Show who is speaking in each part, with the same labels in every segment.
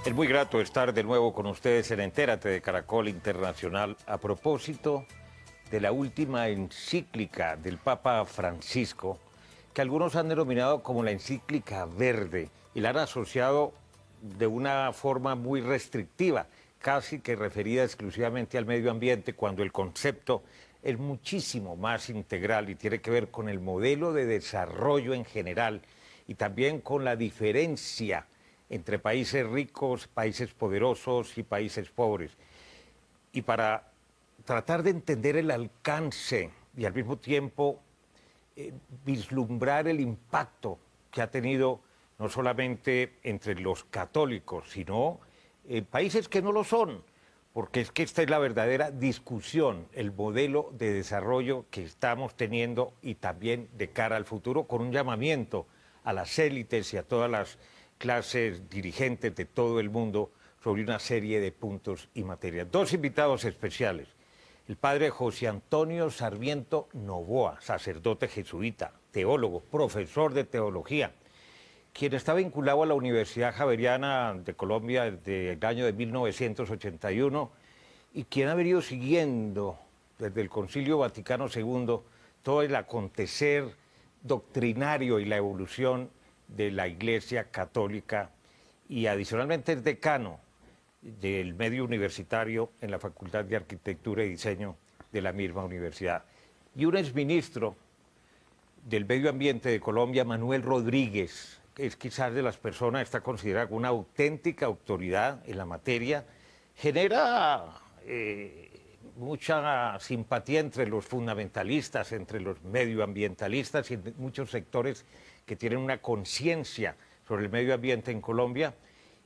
Speaker 1: Es muy grato estar de nuevo con ustedes en Entérate de Caracol Internacional a propósito de la última encíclica del Papa Francisco, que algunos han denominado como la encíclica verde y la han asociado de una forma muy restrictiva, casi que referida exclusivamente al medio ambiente, cuando el concepto es muchísimo más integral y tiene que ver con el modelo de desarrollo en general y también con la diferencia entre países ricos, países poderosos y países pobres. Y para tratar de entender el alcance y al mismo tiempo vislumbrar el impacto que ha tenido no solamente entre los católicos, sino en países que no lo son, porque es que esta es la verdadera discusión, el modelo de desarrollo que estamos teniendo y también de cara al futuro, con un llamamiento a las élites y a todas las clases dirigentes de todo el mundo sobre una serie de puntos y materias. Dos invitados especiales. El padre José Antonio Sarmiento Novoa, sacerdote jesuita, teólogo, profesor de teología, quien está vinculado a la Universidad Javeriana de Colombia desde el año de 1981 y quien ha venido siguiendo desde el Concilio Vaticano II todo el acontecer doctrinario y la evolución de la Iglesia Católica y adicionalmente es decano del medio universitario en la Facultad de Arquitectura y Diseño de la misma universidad. Y un exministro del Medio Ambiente de Colombia, Manuel Rodríguez, que es quizás de las personas, está considerado una auténtica autoridad en la materia, genera mucha simpatía entre los fundamentalistas, entre los medioambientalistas y en muchos sectores que tienen una conciencia sobre el medio ambiente en Colombia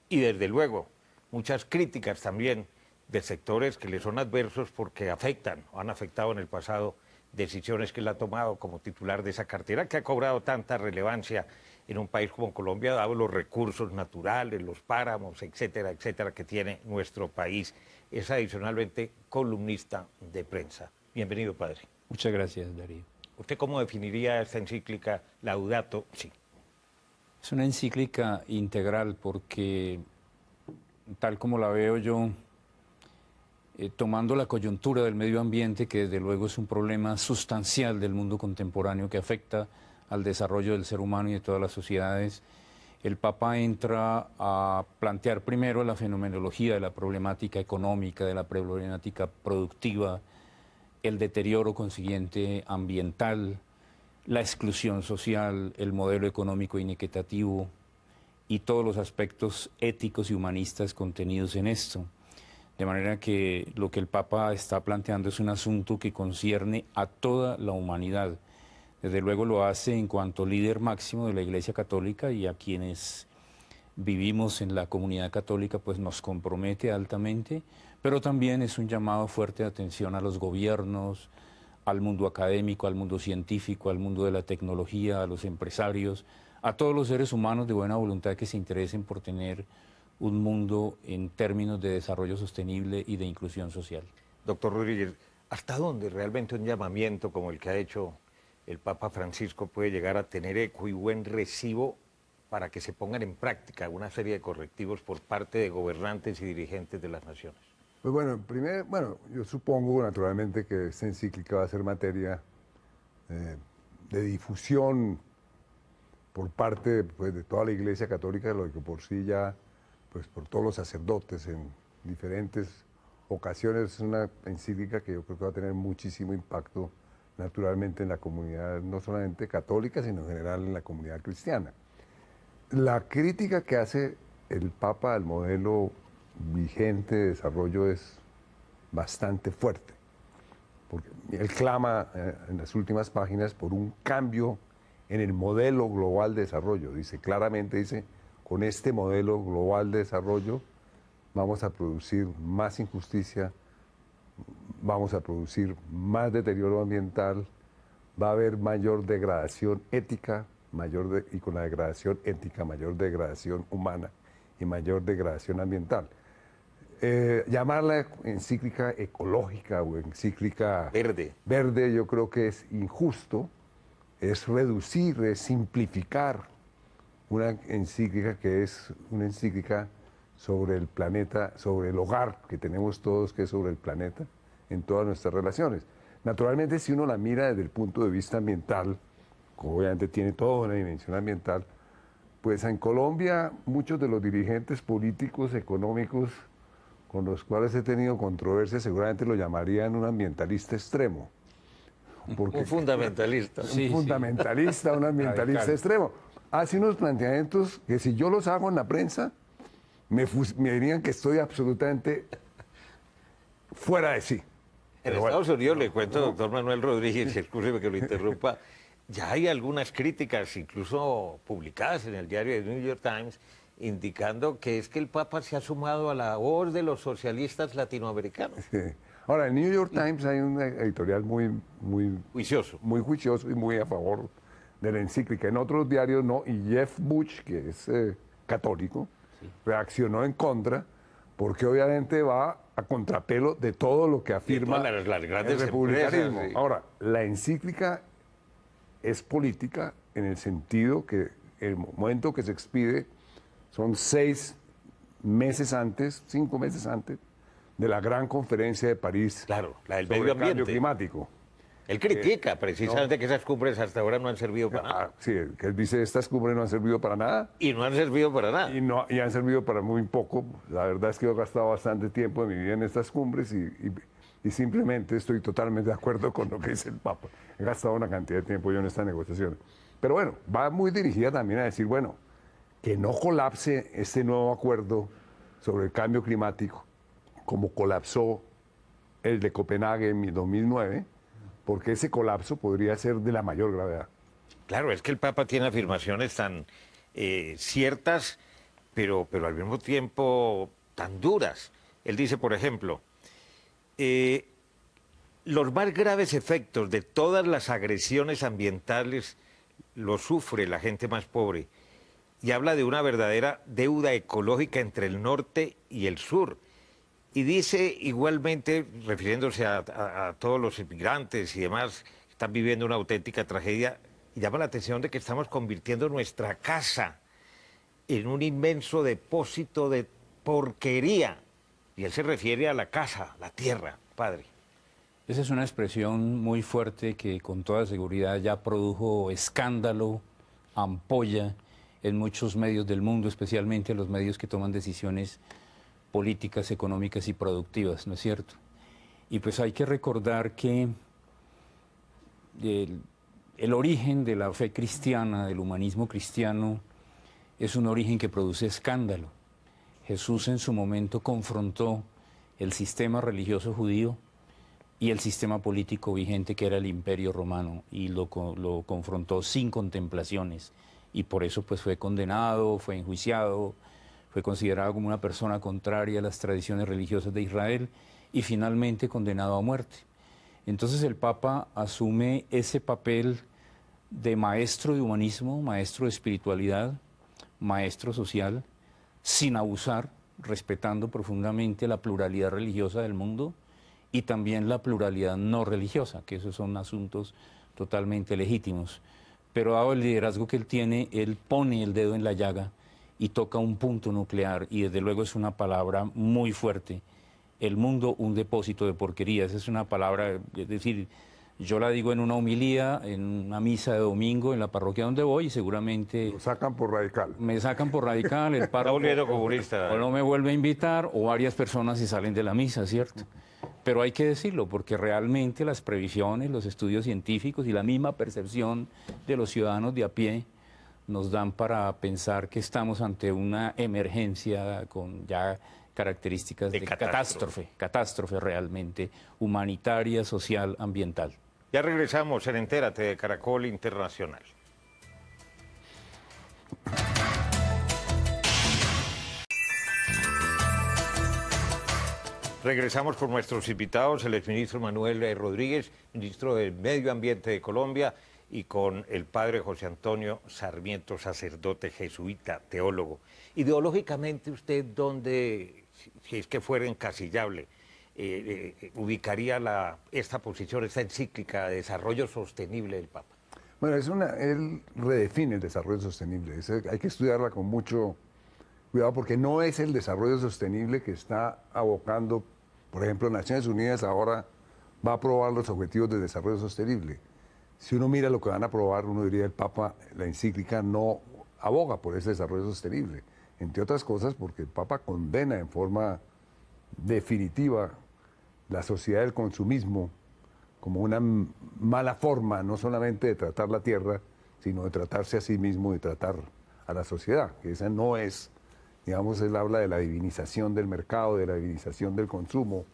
Speaker 1: y desde luego muchas críticas también de sectores que le son adversos porque afectan o han afectado en el pasado decisiones que él ha tomado como titular de esa cartera que ha cobrado tanta relevancia en un país como Colombia, dado los recursos naturales, los páramos, etcétera, etcétera, que tiene nuestro país. Es adicionalmente columnista de prensa. Bienvenido, padre.
Speaker 2: Muchas gracias, Darío.
Speaker 1: ¿Usted cómo definiría esta encíclica Laudato Si?
Speaker 2: Es una encíclica integral porque, tal como la veo yo, tomando la coyuntura del medio ambiente, que desde luego es un problema sustancial del mundo contemporáneo que afecta al desarrollo del ser humano y de todas las sociedades, el Papa entra a plantear primero la fenomenología de la problemática económica, de la problemática productiva, el deterioro consiguiente ambiental, la exclusión social, el modelo económico inequitativo y todos los aspectos éticos y humanistas contenidos en esto. De manera que lo que el Papa está planteando es un asunto que concierne a toda la humanidad. Desde luego lo hace en cuanto líder máximo de la Iglesia Católica y a quienes vivimos en la comunidad católica pues nos compromete altamente, pero también es un llamado fuerte de atención a los gobiernos, al mundo académico, al mundo científico, al mundo de la tecnología, a los empresarios, a todos los seres humanos de buena voluntad que se interesen por tener un mundo en términos de desarrollo sostenible y de inclusión social.
Speaker 1: Doctor Rodríguez, ¿hasta dónde realmente un llamamiento como el que ha hecho el Papa Francisco puede llegar a tener eco y buen recibo para que se pongan en práctica una serie de correctivos por parte de gobernantes y dirigentes de las naciones?
Speaker 3: Pues bueno, primero, yo supongo naturalmente que esta encíclica va a ser materia de difusión por parte pues, de toda la Iglesia Católica, lo que por sí ya, pues por todos los sacerdotes en diferentes ocasiones, es una encíclica que yo creo que va a tener muchísimo impacto naturalmente en la comunidad, no solamente católica, sino en general en la comunidad cristiana. La crítica que hace el Papa al modelo vigente de desarrollo es bastante fuerte, porque él clama en las últimas páginas por un cambio en el modelo global de desarrollo. Claramente dice, con este modelo global de desarrollo vamos a producir más injusticia, vamos a producir más deterioro ambiental, va a haber mayor degradación ética, y con la degradación ética, mayor degradación humana y mayor degradación ambiental. Llamarla encíclica ecológica o encíclica verde yo creo que es injusto, es reducir, es simplificar una encíclica que es una encíclica sobre el planeta, sobre el hogar que tenemos todos, que es sobre el planeta, en todas nuestras relaciones. Naturalmente, si uno la mira desde el punto de vista ambiental, como obviamente tiene toda una dimensión ambiental, pues en Colombia muchos de los dirigentes políticos, económicos, con los cuales he tenido controversia, seguramente lo llamarían un ambientalista extremo.
Speaker 1: Un fundamentalista.
Speaker 3: Un fundamentalista, un ambientalista
Speaker 2: Radical.
Speaker 3: extremo. Hace unos planteamientos que si yo los hago en la prensa, me dirían que estoy absolutamente fuera de sí.
Speaker 1: En
Speaker 3: Pero
Speaker 1: Estados Unidos, le cuento, doctor Manuel Rodríguez, excúseme que lo interrumpa, ya hay algunas críticas, incluso publicadas en el diario de New York Times, indicando que es que el Papa se ha sumado a la voz de los socialistas latinoamericanos.
Speaker 3: sí. Ahora, en New York Times hay un editorial muy
Speaker 1: Juicioso.
Speaker 3: juicioso y muy a favor de la encíclica. En otros diarios no, y Jeff Bush, que es católico, reaccionó en contra, porque obviamente va a contrapelo de todo lo que afirma
Speaker 1: todas las grandes
Speaker 3: el republicanismo.
Speaker 1: empresas, sí.
Speaker 3: Ahora, la encíclica es política en el sentido que el momento que se expide son 6 meses antes, 5 meses antes de la gran conferencia de París,
Speaker 1: Claro, la del
Speaker 3: sobre
Speaker 1: medio
Speaker 3: el cambio
Speaker 1: ambiente.
Speaker 3: climático.
Speaker 1: Él critica precisamente que esas cumbres hasta ahora no han servido para nada.
Speaker 3: Ah, sí, que él dice estas cumbres no han servido para nada
Speaker 1: Y no han servido para nada.
Speaker 3: y han servido para muy poco. La verdad es que yo he gastado bastante tiempo de mi vida en estas cumbres y simplemente estoy totalmente de acuerdo con lo que dice el Papa. He gastado una cantidad de tiempo yo en estas negociaciones. Pero bueno, va muy dirigida también a decir, bueno, que no colapse este nuevo acuerdo sobre el cambio climático, como colapsó el de Copenhague en 2009, porque ese colapso podría ser de la mayor gravedad.
Speaker 1: Claro, es que el Papa tiene afirmaciones tan ciertas, pero al mismo tiempo tan duras. Él dice, por ejemplo, los más graves efectos de todas las agresiones ambientales los sufre la gente más pobre. Y habla de una verdadera deuda ecológica entre el norte y el sur. Y dice igualmente, refiriéndose a todos los inmigrantes y demás, que están viviendo una auténtica tragedia, y llama la atención de que estamos convirtiendo nuestra casa en un inmenso depósito de porquería. Y él se refiere a la casa, la tierra, padre.
Speaker 2: Esa es una expresión muy fuerte que con toda seguridad ya produjo escándalo, ampolla en muchos medios del mundo, especialmente los medios que toman decisiones políticas, económicas y productivas, ¿no es cierto? Y pues hay que recordar que el origen de la fe cristiana, del humanismo cristiano, es un origen que produce escándalo. Jesús en su momento confrontó el sistema religioso judío y el sistema político vigente que era el Imperio Romano y lo confrontó sin contemplaciones y por eso pues fue condenado, fue enjuiciado, fue considerado como una persona contraria a las tradiciones religiosas de Israel y finalmente condenado a muerte. Entonces el Papa asume ese papel de maestro de humanismo, maestro de espiritualidad, maestro social, sin abusar, respetando profundamente la pluralidad religiosa del mundo y también la pluralidad no religiosa, que esos son asuntos totalmente legítimos. Pero dado el liderazgo que él tiene, él pone el dedo en la llaga y toca un punto nuclear, y desde luego es una palabra muy fuerte. El mundo, un depósito de porquería, esa es una palabra, es decir, yo la digo en una homilía, en una misa de domingo en la parroquia donde voy y seguramente...
Speaker 3: Lo sacan por radical.
Speaker 2: Me sacan por radical, el
Speaker 1: Está
Speaker 2: párroco
Speaker 1: volviendo comunista.
Speaker 2: o no me vuelve a invitar o varias personas se salen de la misa, ¿cierto? Pero hay que decirlo porque realmente las previsiones, los estudios científicos y la misma percepción de los ciudadanos de a pie nos dan para pensar que estamos ante una emergencia con ya características de catástrofe realmente, humanitaria, social, ambiental.
Speaker 1: Ya regresamos en Entérate de Caracol Internacional. Regresamos con nuestros invitados, el exministro Manuel Rodríguez, ministro del Medio Ambiente de Colombia, y con el padre José Antonio Sarmiento, sacerdote jesuita, teólogo. Ideológicamente, ¿usted dónde, si es que fuera encasillable, ubicaría esta posición, esta encíclica de desarrollo sostenible del Papa?
Speaker 3: Bueno, él redefine el desarrollo sostenible. Hay que estudiarla con mucho Cuidado, porque no es el desarrollo sostenible que está abocando, por ejemplo, Naciones Unidas ahora va a aprobar los objetivos de desarrollo sostenible. Si uno mira lo que van a aprobar, uno diría el Papa, la encíclica no aboga por ese desarrollo sostenible. Entre otras cosas porque el Papa condena en forma definitiva la sociedad del consumismo como una mala forma, no solamente de tratar la tierra, sino de tratarse a sí mismo y tratar a la sociedad. Que esa no es, digamos, él habla de la divinización del mercado, de la divinización del consumo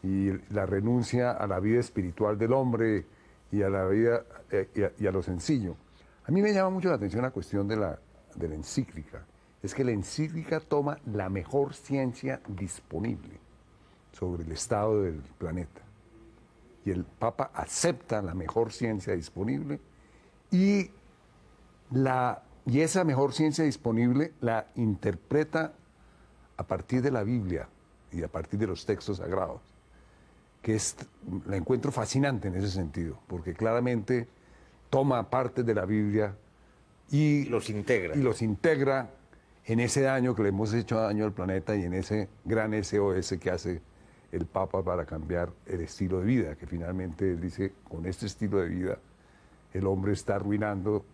Speaker 3: y la renuncia a la vida espiritual del hombre y a la vida y a lo sencillo. A mí me llama mucho la atención la cuestión de la encíclica. Es que la encíclica toma la mejor ciencia disponible sobre el estado del planeta. Y el Papa acepta la mejor ciencia disponible y esa mejor ciencia disponible la interpreta a partir de la Biblia y a partir de los textos sagrados, que la encuentro fascinante en ese sentido, porque claramente toma parte de la Biblia y
Speaker 1: los integra.
Speaker 3: Y los integra en ese daño que le hemos hecho daño al planeta y en ese gran SOS que hace el Papa para cambiar el estilo de vida, que finalmente él dice, con este estilo de vida el hombre está arruinando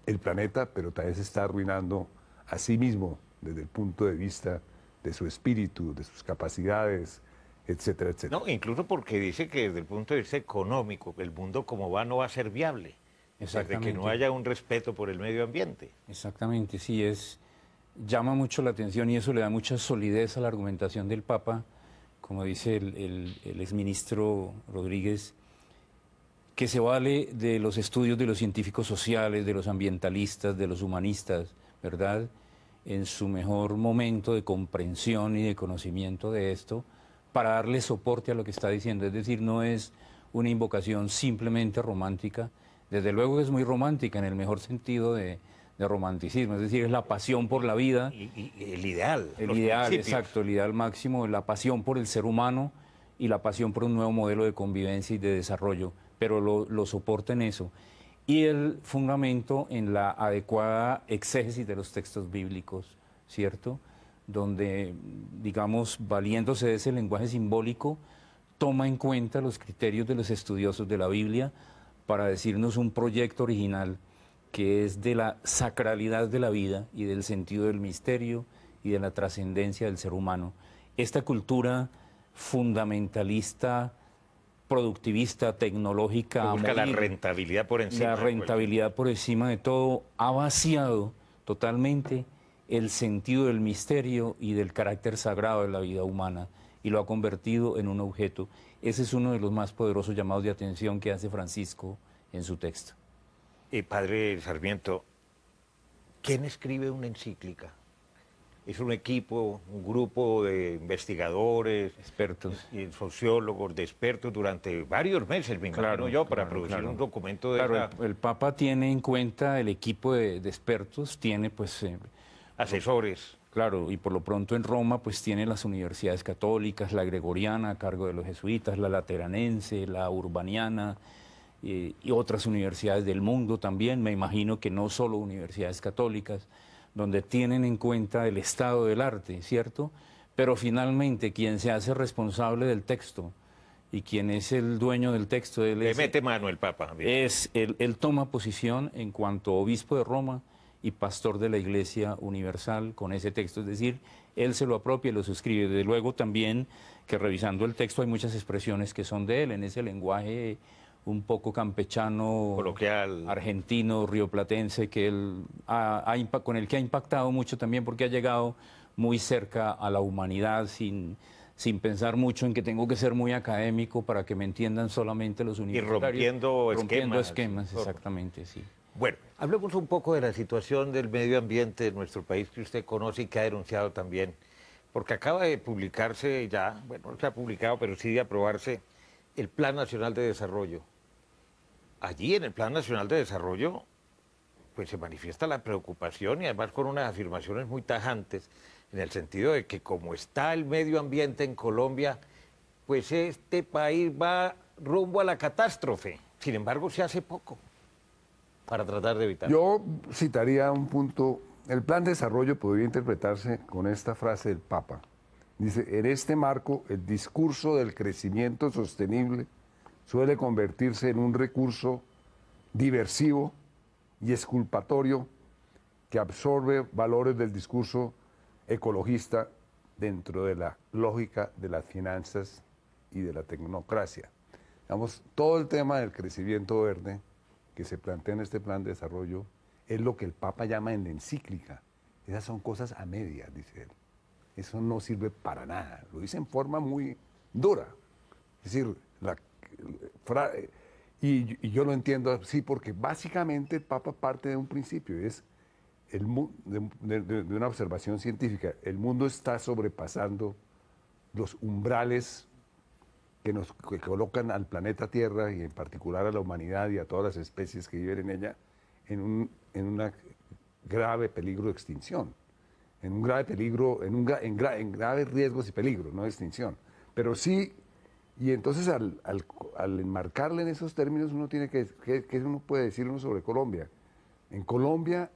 Speaker 3: el planeta, pero también se está arruinando a sí mismo desde el punto de vista de su espíritu, de sus capacidades, etcétera, etcétera.
Speaker 1: No, incluso porque dice que desde el punto de vista económico, el mundo como va no va a ser viable. De que no haya un respeto por el medio ambiente.
Speaker 2: Exactamente, sí, llama mucho la atención y eso le da mucha solidez a la argumentación del Papa, como dice el exministro Rodríguez, que se vale de los estudios de los científicos sociales, de los ambientalistas, de los humanistas, ¿verdad?, en su mejor momento de comprensión y de conocimiento de esto, para darle soporte a lo que está diciendo. Es decir, no es una invocación simplemente romántica. Desde luego es muy romántica en el mejor sentido de romanticismo, es decir, es la pasión por la vida.
Speaker 1: Y el ideal.
Speaker 2: El ideal, exacto, el ideal máximo, la pasión por el ser humano y la pasión por un nuevo modelo de convivencia y de desarrollo, pero lo soporta en eso. Y el fundamento en la adecuada exégesis de los textos bíblicos, ¿cierto?, donde, digamos, valiéndose de ese lenguaje simbólico, toma en cuenta los criterios de los estudiosos de la Biblia para decirnos un proyecto original que es de la sacralidad de la vida y del sentido del misterio y de la trascendencia del ser humano. Esta cultura fundamentalista, productivista, tecnológica,
Speaker 1: busca la rentabilidad por encima.
Speaker 2: La rentabilidad por encima de todo ha vaciado totalmente el sentido del misterio y del carácter sagrado de la vida humana y lo ha convertido en un objeto. Ese es uno de los más poderosos llamados de atención que hace Francisco en su texto.
Speaker 1: Padre Sarmiento, ¿quién escribe una encíclica? ¿Es un equipo, un grupo de investigadores,
Speaker 2: expertos,
Speaker 1: sociólogos, de expertos durante varios meses, me imagino yo, para producir un documento de esa...
Speaker 2: el Papa tiene en cuenta el equipo de expertos, tiene pues...
Speaker 1: asesores.
Speaker 2: Claro, y por lo pronto en Roma pues tiene las universidades católicas, la gregoriana a cargo de los jesuitas, la lateranense, la urbaniana y otras universidades del mundo también, me imagino que no solo universidades católicas, donde tienen en cuenta el estado del arte, ¿cierto? Pero finalmente quien se hace responsable del texto y quien es el dueño del texto...
Speaker 1: Le mete mano el Papa.
Speaker 2: Él toma posición en cuanto obispo de Roma y pastor de la Iglesia Universal con ese texto, es decir, él se lo apropia y lo suscribe. Desde luego también que revisando el texto hay muchas expresiones que son de él, en ese lenguaje un poco campechano,
Speaker 1: coloquial,
Speaker 2: argentino, rioplatense, que él con el que ha impactado mucho también porque ha llegado muy cerca a la humanidad sin pensar mucho en que tengo que ser muy académico para que me entiendan solamente los universitarios.
Speaker 1: Y rompiendo
Speaker 2: esquemas, exactamente, sí.
Speaker 1: Bueno, hablemos un poco de la situación del medio ambiente de nuestro país que usted conoce y que ha denunciado también, porque acaba de publicarse ya, bueno, no se ha publicado, pero sí de aprobarse el Plan Nacional de Desarrollo. Allí en el Plan Nacional de Desarrollo pues se manifiesta la preocupación y además con unas afirmaciones muy tajantes en el sentido de que como está el medio ambiente en Colombia, pues este país va rumbo a la catástrofe. Sin embargo, se hace poco para tratar de evitarlo.
Speaker 3: Yo citaría un punto el plan de desarrollo podría interpretarse con esta frase del Papa. Dice, en este marco, el discurso del crecimiento sostenible suele convertirse en un recurso diversivo y exculpatorio que absorbe valores del discurso ecologista dentro de la lógica de las finanzas y de la tecnocracia. Digamos, todo el tema del crecimiento verde que se plantea en este plan de desarrollo es lo que el Papa llama en la encíclica. Esas son cosas a medias, dice él. Eso no sirve para nada. Lo dice en forma muy dura. Es decir, y yo lo entiendo así porque básicamente el Papa parte de un principio, es de una observación científica. El mundo está sobrepasando los umbrales que colocan al planeta Tierra y en particular a la humanidad y a todas las especies que viven en ella en un grave peligro de extinción, en un grave peligro, en graves riesgos y peligros, no de extinción. Pero sí, y entonces al enmarcarle en esos términos uno tiene ¿qué uno puede decir uno sobre Colombia? En Colombia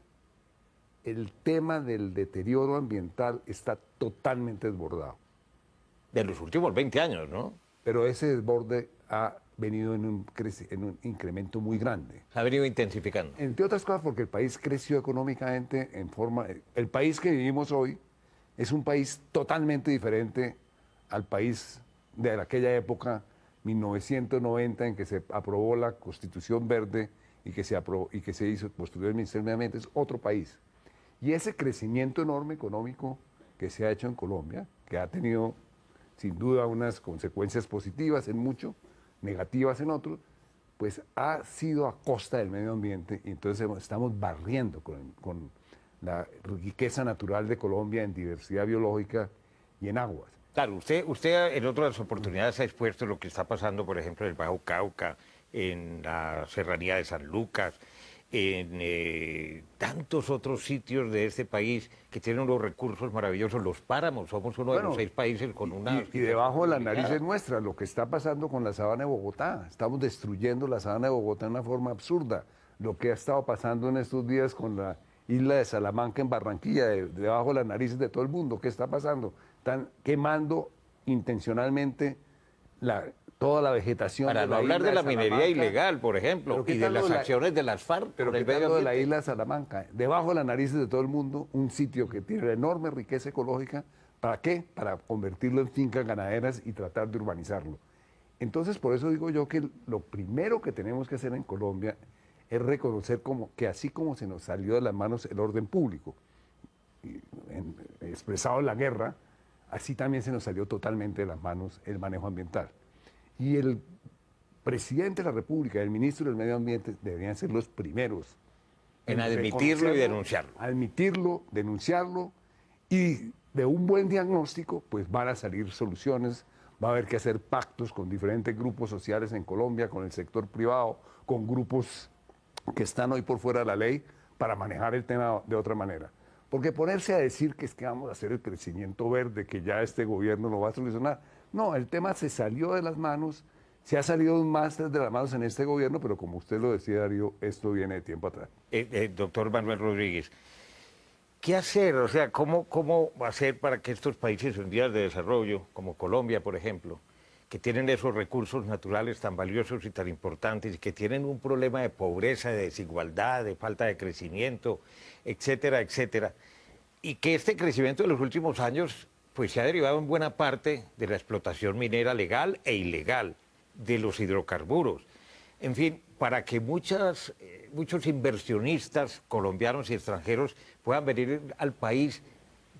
Speaker 3: el tema del deterioro ambiental está totalmente desbordado.
Speaker 1: De los últimos 20 años, ¿no?
Speaker 3: Pero ese desborde ha venido en un incremento muy grande.
Speaker 1: Se ha venido intensificando.
Speaker 3: Entre otras cosas porque el país creció económicamente en forma... El país que vivimos hoy es un país totalmente diferente al país de aquella época, 1990, en que se aprobó la Constitución Verde y que se hizo, construyó el Ministerio de Medio Ambiente. Es otro país. Y ese crecimiento enorme económico que se ha hecho en Colombia, que ha tenido sin duda unas consecuencias positivas en mucho, negativas en otros, pues ha sido a costa del medio ambiente y entonces estamos barriendo con la riqueza natural de Colombia en diversidad biológica y en aguas.
Speaker 1: Claro, usted en otras oportunidades ha expuesto lo que está pasando, por ejemplo, en el Bajo Cauca, en la Serranía de San Lucas, en tantos otros sitios de este país que tienen unos recursos maravillosos, los páramos, somos uno de los 6 países con una...
Speaker 3: Y debajo de las narices nuestras, lo que está pasando con la sabana de Bogotá, estamos destruyendo la sabana de Bogotá de una forma absurda, lo que ha estado pasando en estos días con la isla de Salamanca en Barranquilla, debajo de las narices de todo el mundo, ¿qué está pasando? Están quemando intencionalmente toda la vegetación.
Speaker 1: Para no hablar de la minería ilegal, por ejemplo, y de las acciones de las FARC.
Speaker 3: Pero ¿qué tal lo de la isla de Salamanca? Debajo de las narices de todo el mundo, un sitio que tiene enorme riqueza ecológica. ¿Para qué? Para convertirlo en fincas ganaderas y tratar de urbanizarlo. Entonces, por eso digo yo que lo primero que tenemos que hacer en Colombia es reconocer que así como se nos salió de las manos el orden público, expresado en la guerra, así también se nos salió totalmente de las manos el manejo ambiental. Y el presidente de la República y el ministro del Medio Ambiente deberían ser los primeros
Speaker 1: en admitirlo y denunciarlo.
Speaker 3: Admitirlo, denunciarlo, y de un buen diagnóstico pues van a salir soluciones, va a haber que hacer pactos con diferentes grupos sociales en Colombia, con el sector privado, con grupos que están hoy por fuera de la ley para manejar el tema de otra manera. Porque ponerse a decir que es que vamos a hacer el crecimiento verde, que ya este gobierno lo va a solucionar, no, el tema se salió de las manos, se ha salido más de las manos en este gobierno, pero como usted lo decía, Darío, esto viene de tiempo atrás.
Speaker 1: Doctor Manuel Rodríguez, ¿qué hacer? O sea, ¿cómo hacer para que estos países en vías de desarrollo, como Colombia, por ejemplo, que tienen esos recursos naturales tan valiosos y tan importantes, y que tienen un problema de pobreza, de desigualdad, de falta de crecimiento, etcétera, etcétera, y que este crecimiento de los últimos años pues se ha derivado en buena parte de la explotación minera legal e ilegal, de los hidrocarburos. En fin, para que muchos inversionistas colombianos y extranjeros puedan venir al país,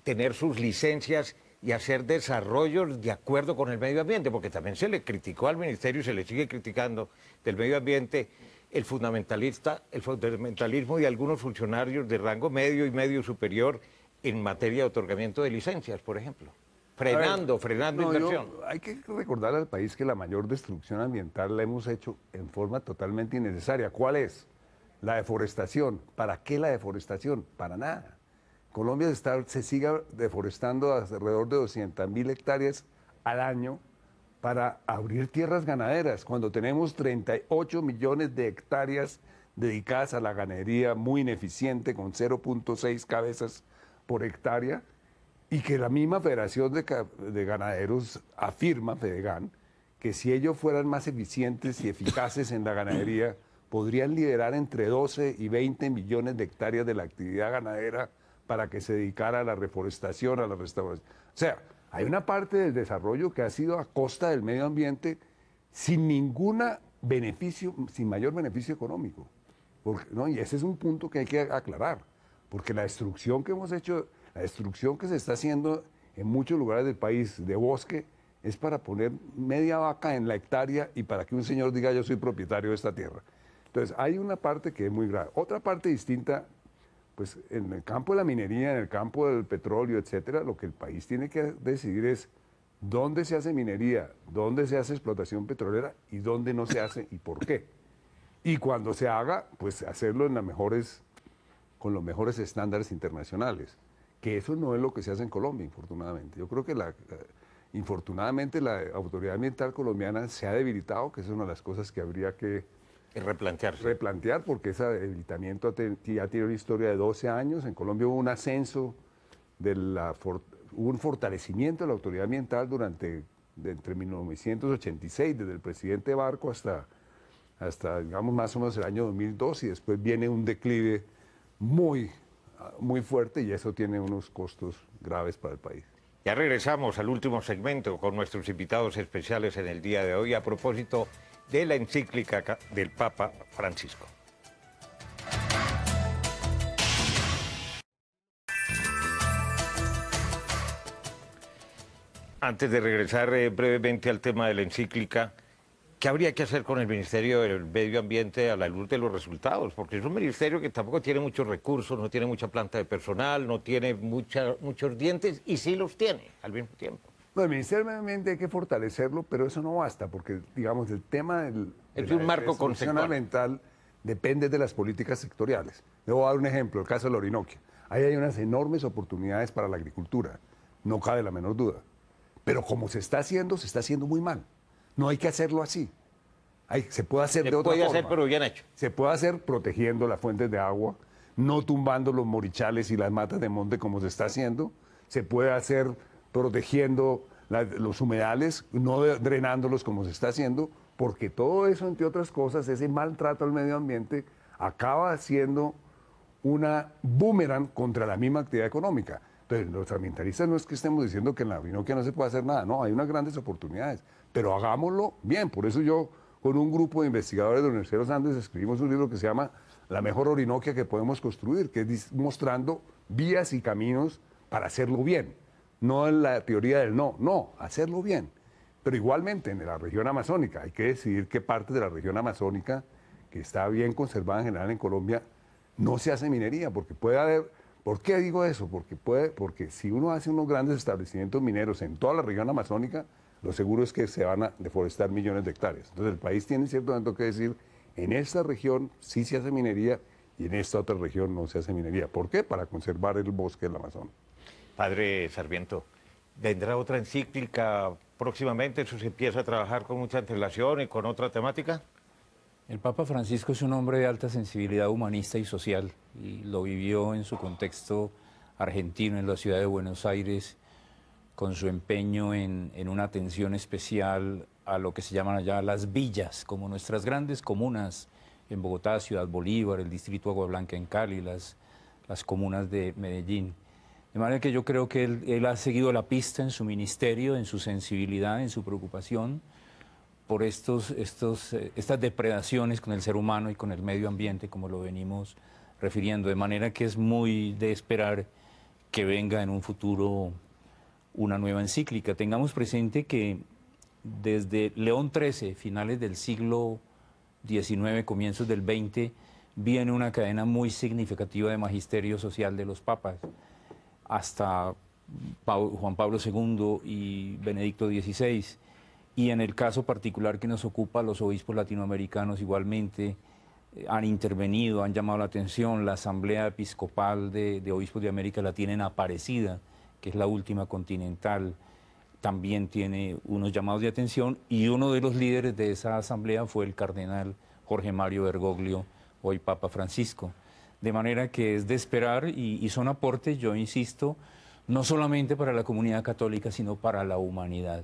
Speaker 1: tener sus licencias y hacer desarrollos de acuerdo con el medio ambiente, porque también se le criticó al ministerio y se le sigue criticando del medio ambiente el fundamentalismo de algunos funcionarios de rango medio y medio superior en materia de otorgamiento de licencias, por ejemplo. Frenando inversión.
Speaker 3: Hay que recordar al país que la mayor destrucción ambiental la hemos hecho en forma totalmente innecesaria. ¿Cuál es? La deforestación. ¿Para qué la deforestación? Para nada. Colombia se sigue deforestando alrededor de 200.000 hectáreas al año para abrir tierras ganaderas, cuando tenemos 38 millones de hectáreas dedicadas a la ganadería muy ineficiente, con 0.6 cabezas por hectárea, y que la misma Federación de Ganaderos afirma, Fedegan, que si ellos fueran más eficientes y eficaces en la ganadería, podrían liderar entre 12 y 20 millones de hectáreas de la actividad ganadera para que se dedicara a la reforestación, a la restauración. O sea, hay una parte del desarrollo que ha sido a costa del medio ambiente sin sin mayor beneficio económico. ¿No? Y ese es un punto que hay que aclarar, porque la destrucción que hemos hecho, la destrucción que se está haciendo en muchos lugares del país de bosque, es para poner media vaca en la hectárea y para que un señor diga yo soy propietario de esta tierra. Entonces, hay una parte que es muy grave. Otra parte distinta, pues en el campo de la minería, en el campo del petróleo, etcétera, lo que el país tiene que decidir es dónde se hace minería, dónde se hace explotación petrolera y dónde no se hace y por qué. Y cuando se haga, pues hacerlo con los mejores estándares internacionales, que eso no es lo que se hace en Colombia, infortunadamente. Yo creo que infortunadamente la autoridad ambiental colombiana se ha debilitado, que es una de las cosas que habría que replantear, porque ese debilitamiento ya tiene una historia de 12 años. En Colombia hubo un ascenso, hubo un fortalecimiento de la autoridad ambiental entre 1986, desde el presidente Barco hasta digamos más o menos el año 2002, y después viene un declive muy fuerte, y eso tiene unos costos graves para el país.
Speaker 1: Ya regresamos al último segmento con nuestros invitados especiales en el día de hoy a propósito de la encíclica del Papa Francisco. Antes de regresar brevemente al tema de la encíclica, ¿qué habría que hacer con el Ministerio del Medio Ambiente a la luz de los resultados? Porque es un ministerio que tampoco tiene muchos recursos, no tiene mucha planta de personal, no tiene muchos dientes, y sí los tiene al mismo tiempo.
Speaker 3: No, el Ministerio del Medio Ambiente hay que fortalecerlo, pero eso no basta, porque, digamos, el tema
Speaker 1: es un marco conceptual
Speaker 3: ambiental depende de las políticas sectoriales. Le voy a dar un ejemplo, el caso de la Orinoquia. Ahí hay unas enormes oportunidades para la agricultura, no cabe la menor duda. Pero como se está haciendo muy mal. No hay que hacerlo así. Se puede hacer de otra forma.
Speaker 1: Se puede hacer, pero bien hecho.
Speaker 3: Se puede hacer protegiendo las fuentes de agua, no tumbando los morichales y las matas de monte como se está haciendo. Se puede hacer protegiendo los humedales, no drenándolos como se está haciendo, porque todo eso, entre otras cosas, ese maltrato al medio ambiente, acaba siendo una boomerang contra la misma actividad económica. Entonces, los ambientalistas no es que estemos diciendo que en la Orinoquia no se puede hacer nada, no, hay unas grandes oportunidades, pero hagámoslo bien. Por eso yo, con un grupo de investigadores de la Universidad de los Andes, escribimos un libro que se llama La mejor Orinoquia que podemos construir, que es mostrando vías y caminos para hacerlo bien. No en la teoría del no, hacerlo bien. Pero igualmente en la región amazónica, hay que decidir qué parte de la región amazónica, que está bien conservada en general en Colombia, no se hace minería, porque puede haber... ¿Por qué digo eso? Porque si uno hace unos grandes establecimientos mineros en toda la región amazónica, lo seguro es que se van a deforestar millones de hectáreas. Entonces el país tiene cierto momento que decir, en esta región sí se hace minería y en esta otra región no se hace minería. ¿Por qué? Para conservar el bosque del Amazonas.
Speaker 1: Padre Sarmiento, ¿vendrá otra encíclica próximamente? ¿Eso se empieza a trabajar con mucha antelación y con otra temática?
Speaker 2: El Papa Francisco es un hombre de alta sensibilidad humanista y social, y lo vivió en su contexto argentino, en la ciudad de Buenos Aires, con su empeño en una atención especial a lo que se llaman allá las villas, como nuestras grandes comunas en Bogotá, Ciudad Bolívar, el distrito Agua Blanca en Cali, las comunas de Medellín. De manera que yo creo que él ha seguido la pista en su ministerio, en su sensibilidad, en su preocupación por estas depredaciones con el ser humano y con el medio ambiente, como lo venimos refiriendo, de manera que es muy de esperar que venga en un futuro una nueva encíclica. Tengamos presente que desde León XIII, finales del siglo XIX, comienzos del XX, viene una cadena muy significativa de magisterio social de los papas, hasta Juan Pablo II y Benedicto XVI. Y en el caso particular que nos ocupa, los obispos latinoamericanos igualmente han intervenido, han llamado la atención. La Asamblea Episcopal de Obispos de América Latina en Aparecida, que es la última continental, también tiene unos llamados de atención, y uno de los líderes de esa asamblea fue el cardenal Jorge Mario Bergoglio, hoy Papa Francisco. De manera que es de esperar y son aportes, yo insisto, no solamente para la comunidad católica, sino para la humanidad.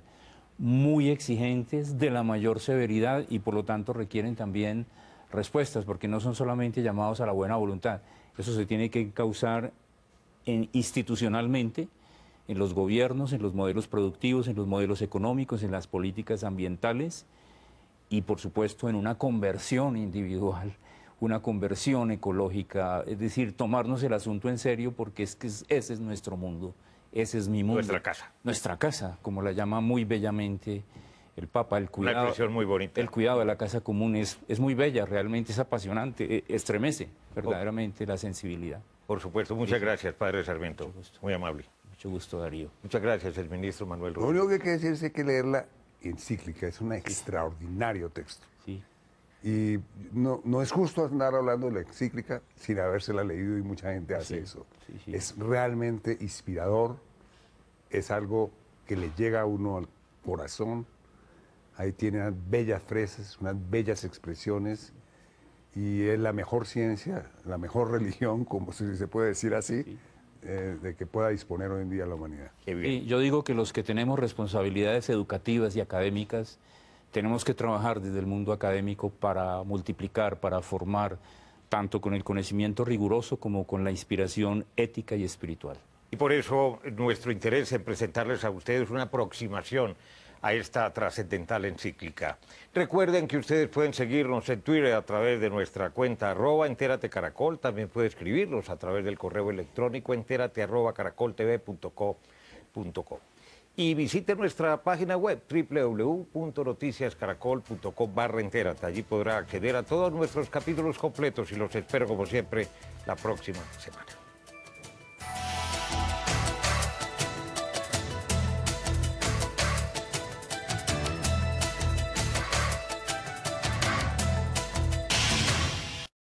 Speaker 2: Muy exigentes, de la mayor severidad y por lo tanto requieren también respuestas, porque no son solamente llamados a la buena voluntad. Eso se tiene que causar institucionalmente, en los gobiernos, en los modelos productivos, en los modelos económicos, en las políticas ambientales y por supuesto en una conversión individual, una conversión ecológica, es decir, tomarnos el asunto en serio porque ese es nuestro mundo, ese es mi mundo.
Speaker 1: Nuestra casa.
Speaker 2: Nuestra casa, como la llama muy bellamente el Papa, el cuidado.
Speaker 1: Una expresión muy bonita.
Speaker 2: El cuidado de la casa común es muy bella, realmente es apasionante, estremece verdaderamente la sensibilidad.
Speaker 1: Por supuesto, muchas gracias, Padre Sarmiento, muy amable.
Speaker 2: Mucho gusto, Darío.
Speaker 1: Muchas gracias, el ministro Manuel
Speaker 3: Lo
Speaker 1: Rodríguez.
Speaker 3: único que hay que decir es que hay que leer la encíclica, es un extraordinario texto.
Speaker 2: Sí.
Speaker 3: Y no es justo andar hablando de la encíclica sin habérsela leído y mucha gente hace eso.
Speaker 2: Sí, sí.
Speaker 3: Es realmente inspirador, es algo que le llega a uno al corazón. Ahí tiene unas bellas frases, unas bellas expresiones y es la mejor ciencia, la mejor religión, como si se puede decir así,
Speaker 2: Sí.
Speaker 3: De que pueda disponer hoy en día la humanidad.
Speaker 1: Qué bien.
Speaker 2: Sí, yo digo que los que tenemos responsabilidades educativas y académicas tenemos que trabajar desde el mundo académico para multiplicar, para formar, tanto con el conocimiento riguroso como con la inspiración ética y espiritual.
Speaker 1: Y por eso nuestro interés en presentarles a ustedes una aproximación a esta trascendental encíclica. Recuerden que ustedes pueden seguirnos en Twitter a través de nuestra cuenta @enteratecaracol, también puede escribirnos a través del correo electrónico enterate@caracoltv.co.co. Y visite nuestra página web www.noticiascaracol.com/entérate. Allí podrá acceder a todos nuestros capítulos completos y los espero como siempre la próxima semana.